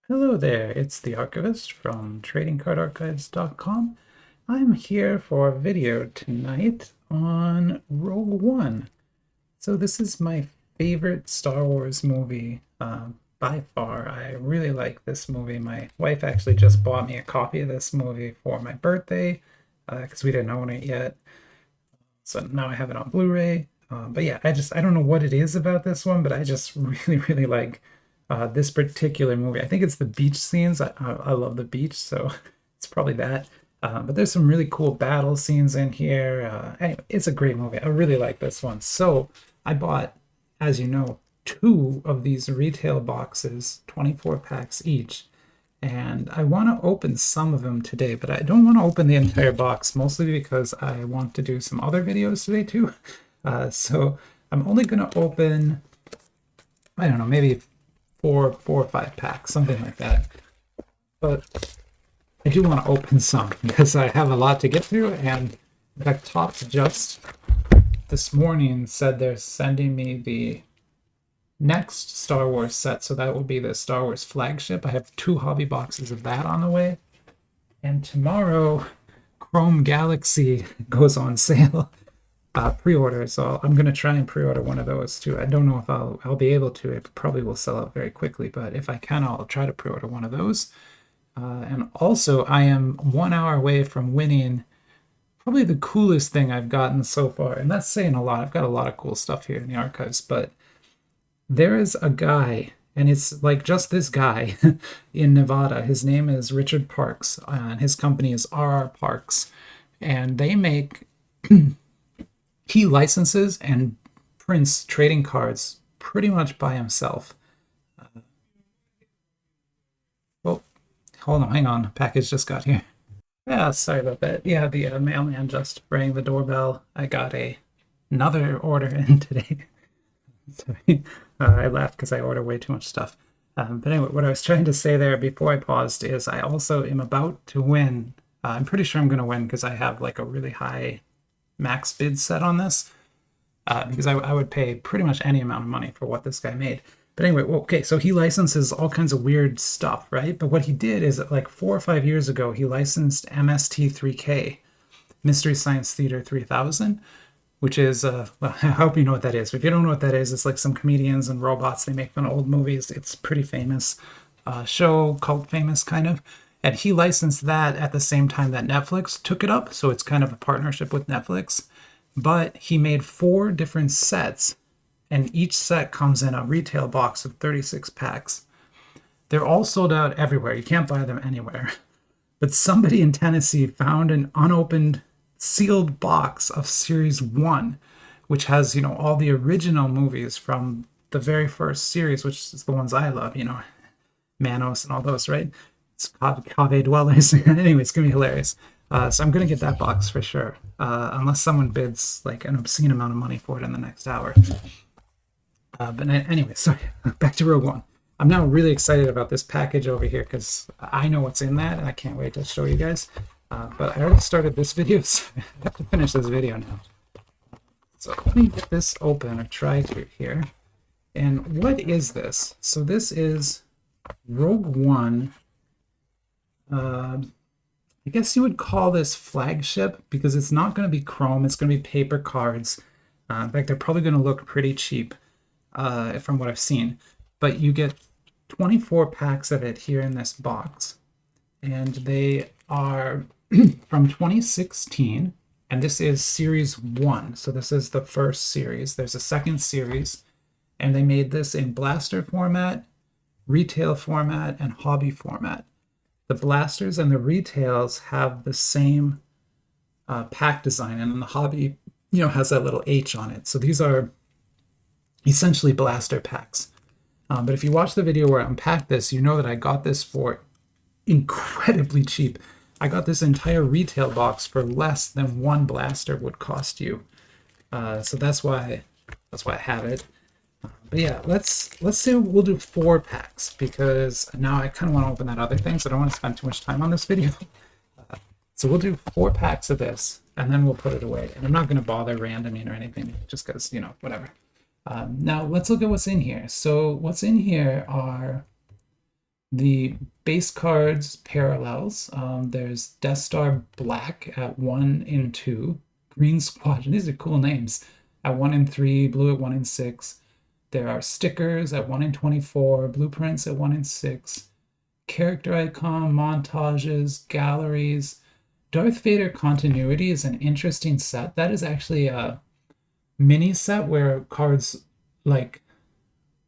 Hello there, it's the Archivist from TradingCardArchives.com. I'm here for a video tonight on Rogue One. So this is my favorite Star Wars movie by far. I really like this movie. My wife actually just bought me a copy of this movie for my birthday because we didn't own it yet. So now I have it on Blu-ray. But yeah, I don't know what it is about this one, but I just really like this particular movie. I think it's the beach scenes. I love the beach, so it's probably that. But there's some really cool battle scenes in here. Anyway, it's a great movie. I really like this one. So I bought, as you know, two of these retail boxes, 24 packs each. And I want to open some of them today, but I don't want to open the entire box, mostly because I want to do some other videos today too. So I'm only going to open, I don't know, maybe four or five packs, something like that. But I do want to open some because I have a lot to get through. And in fact, Topps just this morning said they're sending me the next Star Wars set, so that will be the Star Wars flagship. I have two hobby boxes of that on the way. And tomorrow, Chrome Galaxy goes on sale, pre-order. So I'm gonna try and pre-order one of those too. I don't know if I'll be able to. It probably will sell out very quickly, but if I can, I'll try to pre-order one of those. And also, I am 1 hour away from winning probably the coolest thing I've gotten so far, and that's saying a lot. I've got a lot of cool stuff here in the archives, but there is a guy, and it's like just this guy in Nevada. His name is Richard Parks, and his company is RR Parks, and they make he licenses and prints trading cards pretty much by himself. Well, hold on, hang on, package just got here. Yeah, sorry about that. Yeah, the mailman just rang the doorbell. I got another order in today. Sorry, I laughed because I order way too much stuff. But anyway, what I was trying to say there before I paused is I also am about to win. I'm pretty sure I'm going to win because I have like a really high max bid set on this. Because I would pay pretty much any amount of money for what this guy made. But anyway, well, okay, so he licenses all kinds of weird stuff, right? But what he did is like 4 or 5 years ago, he licensed MST3K, Mystery Science Theater 3000, which is, well, I hope you know what that is. If you don't know what that is, it's like some comedians and robots. They make fun of old movies. It's pretty famous show, cult famous kind of. And he licensed that at the same time that Netflix took it up. So it's kind of a partnership with Netflix. But he made 4 different sets, and each set comes in a retail box of 36 packs. They're all sold out everywhere. You can't buy them anywhere. But somebody in Tennessee found an unopened sealed box of Series 1, which has, all the original movies from the very first series, which is the ones I love, Manos and all those, right? It's Cave Dwellers. Anyway, it's going to be hilarious. So I'm going to get that box for sure, unless someone bids like an obscene amount of money for it in the next hour. But anyway, sorry, back to Rogue One. I'm now really excited about this package over here because I know what's in that, and I can't wait to show you guys. But I already started this video, so I have to finish this video now. So let me get this open, or try to here. And what is this? So this is Rogue One. I guess you would call this flagship because it's not going to be chrome. It's going to be paper cards. In fact, they're probably going to look pretty cheap from what I've seen. But you get 24 packs of it here in this box. And they are from 2016. And this is Series 1. So this is the first series. There's a second series. And they made this in blaster format, retail format, and hobby format. The blasters and the retails have the same pack design, and the hobby, has that little H on it. So these are essentially blaster packs. But if you watch the video where I unpack this, you know that I got this for incredibly cheap. I got this entire retail box for less than one blaster would cost you. So that's why I have it. But yeah, let's say we'll do 4 packs because now I kind of want to open that other thing, so I don't want to spend too much time on this video. So we'll do 4 packs of this, and then we'll put it away. And I'm not going to bother randoming or anything, just because, whatever. Now let's look at what's in here. So what's in here are The base cards parallels. There's Death Star Black at 1 in 2. Green Squadron, these are cool names, at 1 in 3. Blue at 1 in 6. There are stickers at 1 in 24. Blueprints at 1 in 6. Character icon, montages, galleries. Darth Vader Continuity is an interesting set. That is actually a mini set where cards like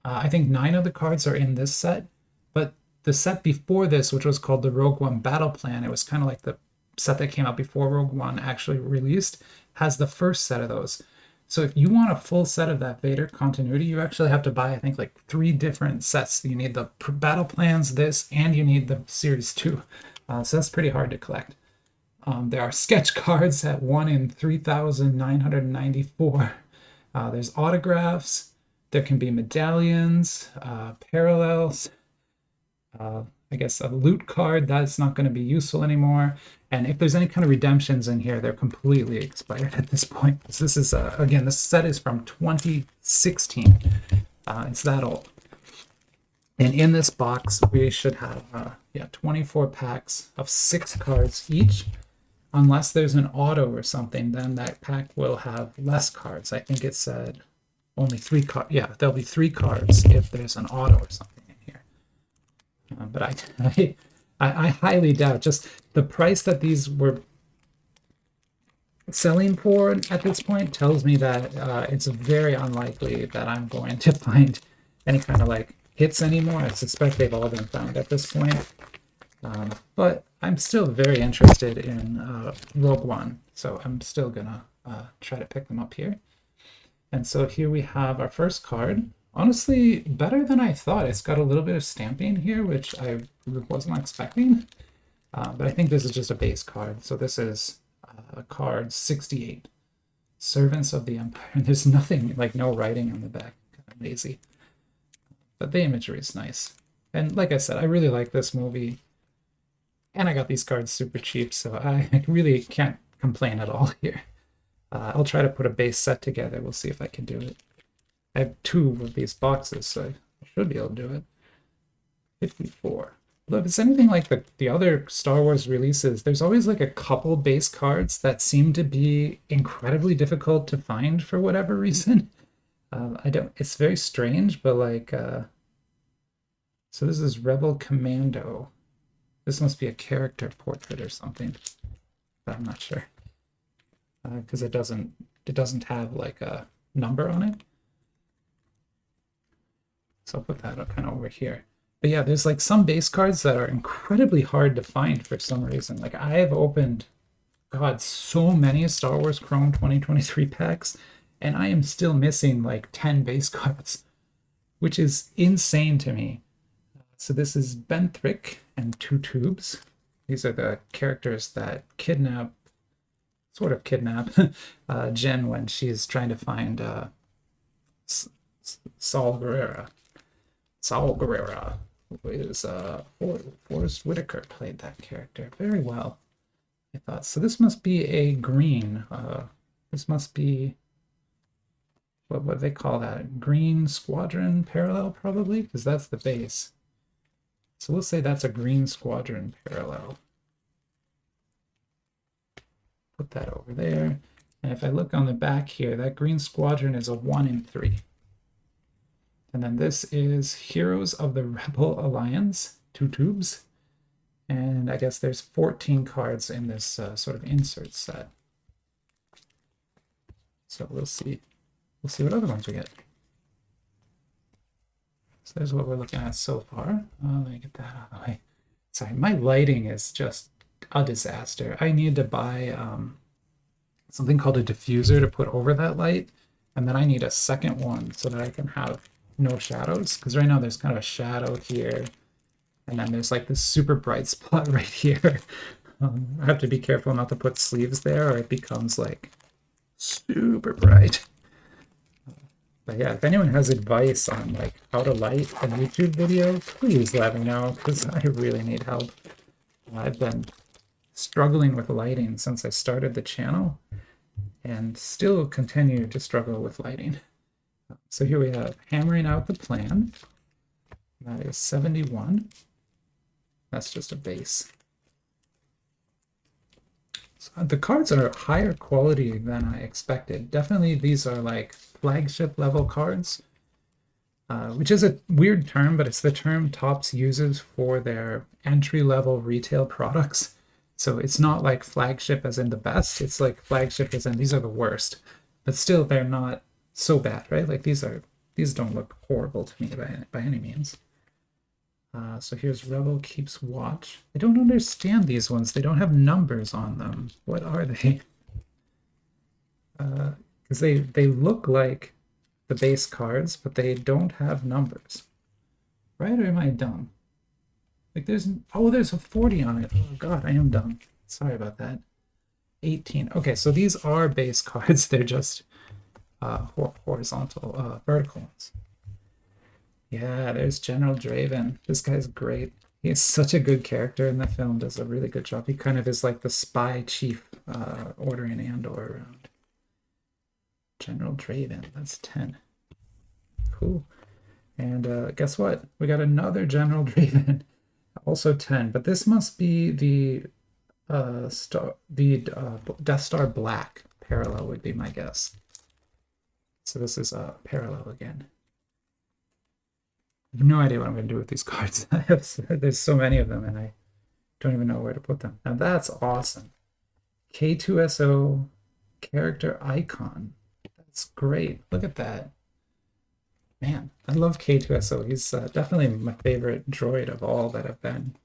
I think 9 of the cards are in this set, but the set before this, which was called the Rogue One Battle Plan, it was kind of like the set that came out before Rogue One actually released, has the first set of those. So if you want a full set of that Vader continuity, you actually have to buy, I think, like 3 different sets. You need the battle plans, this, and you need the Series 2. So that's pretty hard to collect. There are sketch cards at 1 in 3,994. There's autographs. There can be medallions, parallels. I guess a loot card, that's not going to be useful anymore. And if there's any kind of redemptions in here, they're completely expired at this point. So this is, again, this set is from 2016. It's that old. And in this box, we should have 24 packs of 6 cards each. Unless there's an auto or something, then that pack will have less cards. I think it said only 3 cards. Yeah, there'll be 3 cards if there's an auto or something in here. But I highly doubt. Just the price that these were selling for at this point tells me that it's very unlikely that I'm going to find any kind of like hits anymore. I suspect they've all been found at this point. But I'm still very interested in Rogue One, so I'm still gonna try to pick them up here. And so here we have our first card. Honestly, better than I thought. It's got a little bit of stamping here, which I wasn't expecting. But I think this is just a base card. So this is card 68, Servants of the Empire. And there's nothing, like no writing on the back. Kind of lazy. But the imagery is nice. And like I said, I really like this movie. And I got these cards super cheap, so I really can't complain at all here. I'll try to put a base set together. We'll see if I can do it. I have 2 of these boxes, so I should be able to do it. 54. Look, if it's anything like the other Star Wars releases, there's always like a couple base cards that seem to be incredibly difficult to find for whatever reason. It's very strange, but like, so this is Rebel Commando. This must be a character portrait or something, but I'm not sure. Because it doesn't have like a number on it. So I'll put that up kind of over here. But yeah, there's like some base cards that are incredibly hard to find for some reason. Like I have opened, God, so many Star Wars Chrome 2023 packs, and I am still missing like 10 base cards, which is insane to me. So this is Benthrick and 2 Tubes. These are the characters that sort of kidnap Jen when she's trying to find Saul Guerrera. Saul Guerrera, who is Forrest Whitaker played that character very well, I thought. So this must be a green. This must be what they call that, Green Squadron parallel, probably, because that's the base. So we'll say that's a Green Squadron parallel. Put that over there. And if I look on the back here, that Green Squadron is a 1 in 3. And then this is Heroes of the Rebel Alliance, 2 Tubes. And I guess there's 14 cards in this sort of insert set. So we'll see. We'll see what other ones we get. So there's what we're looking at so far. Let me get that out of the way. Sorry, my lighting is just a disaster. I need to buy something called a diffuser to put over that light. And then I need a second one so that I can have no shadows. Because right now there's kind of a shadow here. And then there's like this super bright spot right here. I have to be careful not to put sleeves there or it becomes like super bright. But yeah, if anyone has advice on like how to light a YouTube video, please let me know because I really need help. I've been struggling with lighting since I started the channel and still continue to struggle with lighting. So here we have Hammering Out the Plan. That is 71. that's just a base. So the cards are higher quality than I expected. Definitely these are like flagship level cards, which is a weird term, but it's the term Topps uses for their entry-level retail products. So it's not like flagship as in the best, it's like flagship as in these are the worst. But still, they're not so bad, right? Like these don't look horrible to me by any means. So here's Rebel Keeps Watch. I don't understand these ones. They don't have numbers on them. What are they? Because they look like the base cards, but they don't have numbers. Right, or am I dumb? Like there's a 40 on it. Oh god, I am dumb. Sorry about that. 18. Okay, so these are base cards. They're just horizontal, vertical ones. Yeah, there's General Draven. This guy's great. He's such a good character in the film, does a really good job. He kind of is like the spy chief ordering Andor around. General Draven, that's 10. Cool. And guess what? We got another General Draven, also 10. But this must be the Death Star Black parallel would be my guess. So this is a parallel again. I have no idea what I'm going to do with these cards. There's so many of them, and I don't even know where to put them. Now that's awesome. K-2SO Character Icon. That's great. Look at that. Man, I love K-2SO. He's definitely my favorite droid of all that have been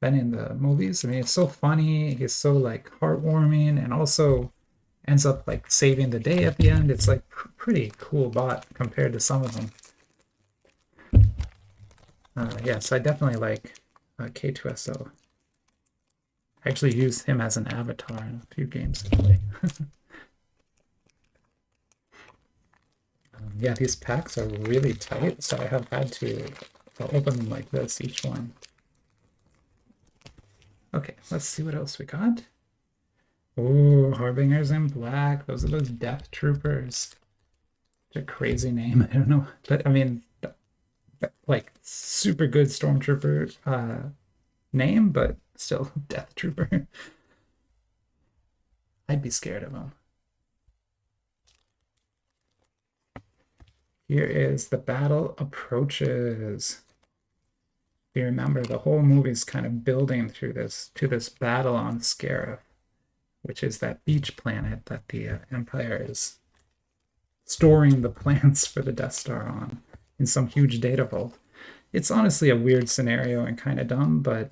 in the movies. I mean, it's so funny. He's so like heartwarming, and also ends up like saving the day at the end. It's like pretty cool bot compared to some of them. Yes, I definitely like K-2SO. I actually use him as an avatar in a few games I play. Yeah, these packs are really tight, so I have had to open them like this, each one. Okay, let's see what else we got. Oh, Harbingers in Black. Those are those Death Troopers. Such a crazy name. I don't know. But, I mean, like, super good Stormtrooper name, but still Death Trooper. I'd be scared of him. Here is The Battle Approaches. If you remember, the whole movie's kind of building through to this battle on Scarif, which is that beach planet that the Empire is storing the plans for the Death Star on in some huge data vault. It's honestly a weird scenario and kind of dumb, but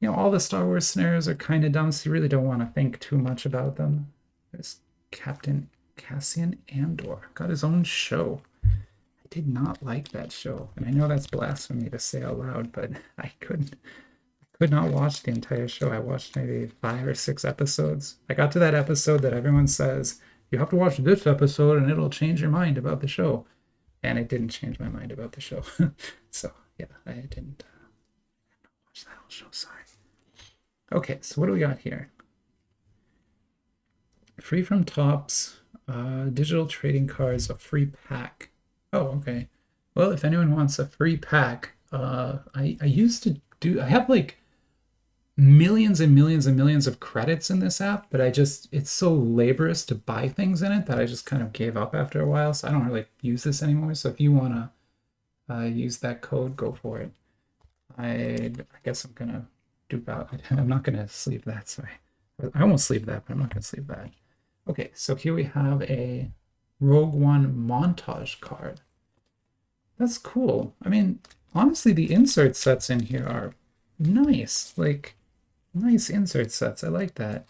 you know, all the Star Wars scenarios are kind of dumb, so you really don't want to think too much about them. There's Captain Cassian Andor got his own show. I did not like that show, and I know that's blasphemy to say out loud, but I could not watch the entire show. I watched maybe 5 or 6 episodes. I got to that episode that everyone says you have to watch this episode and it'll change your mind about the show, and it didn't change my mind about the show. So yeah, I didn't watch that whole show. Sorry. Okay, so what do we got here? Free from Topps. Digital trading cards, a free pack. Oh, okay. Well, if anyone wants a free pack, I used to do, I have like millions and millions and millions of credits in this app, but it's so laborious to buy things in it that I just kind of gave up after a while, so I don't really use this anymore. So if you want to use that code, go for it. I guess I'm gonna I'm not gonna sleeve that, sorry. I won't sleeve that, but I'm not gonna sleeve that. Okay, so here we have a Rogue One montage card. That's cool. I mean, honestly, the insert sets in here are nice. Like, nice insert sets. I like that.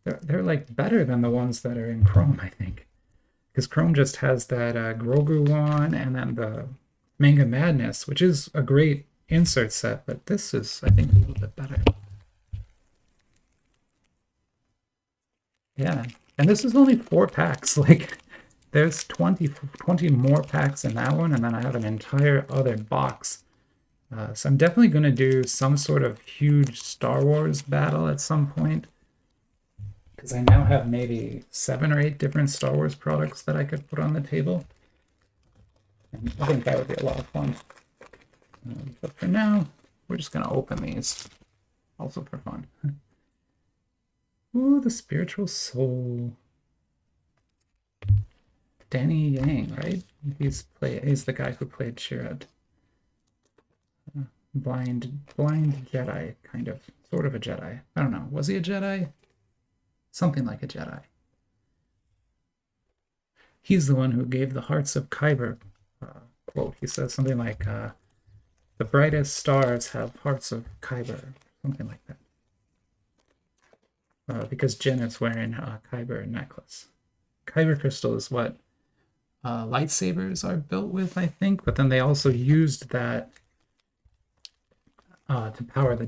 They're like better than the ones that are in Chrome, I think. Because Chrome just has that Grogu one and then the Manga Madness, which is a great insert set, but this is, I think, a little bit better. Yeah, and this is only 4 packs. Like, there's 20 more packs in that one, and then I have an entire other box. So I'm definitely going to do some sort of huge Star Wars battle at some point, because I now have maybe 7 or 8 different Star Wars products that I could put on the table. And I think that would be a lot of fun. But for now, we're just gonna open these, also for fun. Ooh, the spiritual soul. Danny Yang, right? He's the guy who played Chirrut. Blind Jedi, kind of, sort of a Jedi. I don't know. Was he a Jedi? Something like a Jedi. He's the one who gave the Hearts of Kyber quote. He says something like, "The brightest stars have hearts of Kyber," something like that. Because Jin is wearing a Kyber necklace. Kyber crystal is what lightsabers are built with, I think. But then they also used that to power the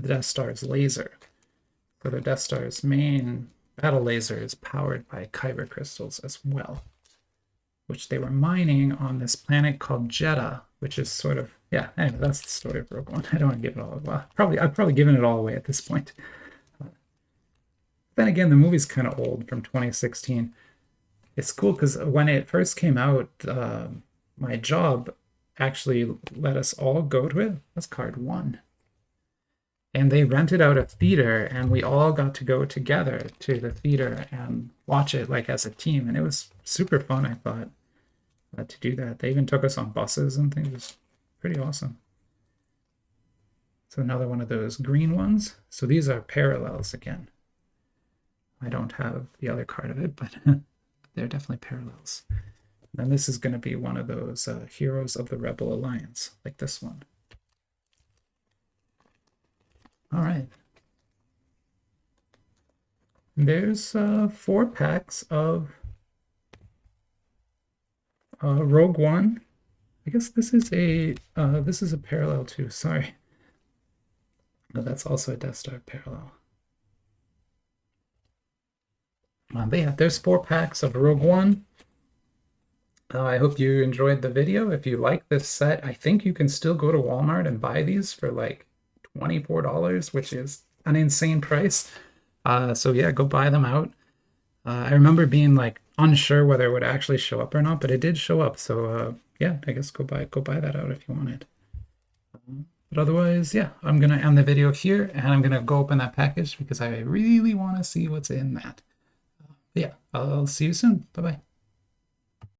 Death Star's laser. So the Death Star's main battle laser is powered by Kyber crystals as well, which they were mining on this planet called Jeddah, which is sort of, yeah, anyway, that's the story of Rogue One. I don't want to give it all away. I've probably given it all away at this point. Then again, the movie's kind of old, from 2016. It's cool because when it first came out, my job actually let us all go to it. That's card 1. And they rented out a theater, and we all got to go together to the theater and watch it like as a team. And it was super fun, I thought, to do that. They even took us on buses and things. It was pretty awesome. So another one of those green ones. So these are parallels again. I don't have the other card of it, but they're definitely parallels. Then this is going to be one of those Heroes of the Rebel Alliance, like this one. All right. There's 4 packs of Rogue One. I guess this is a parallel too. Sorry, no, that's also a Death Star parallel. But yeah, there's 4 packs of Rogue One. I hope you enjoyed the video. If you like this set, I think you can still go to Walmart and buy these for like $24, which is an insane price. So yeah, go buy them out. I remember being like unsure whether it would actually show up or not, but it did show up. So yeah, I guess go buy that out if you want it. But otherwise, yeah, I'm gonna end the video here, and I'm gonna go open that package because I really want to see what's in that. Yeah, I'll see you soon. Bye-bye.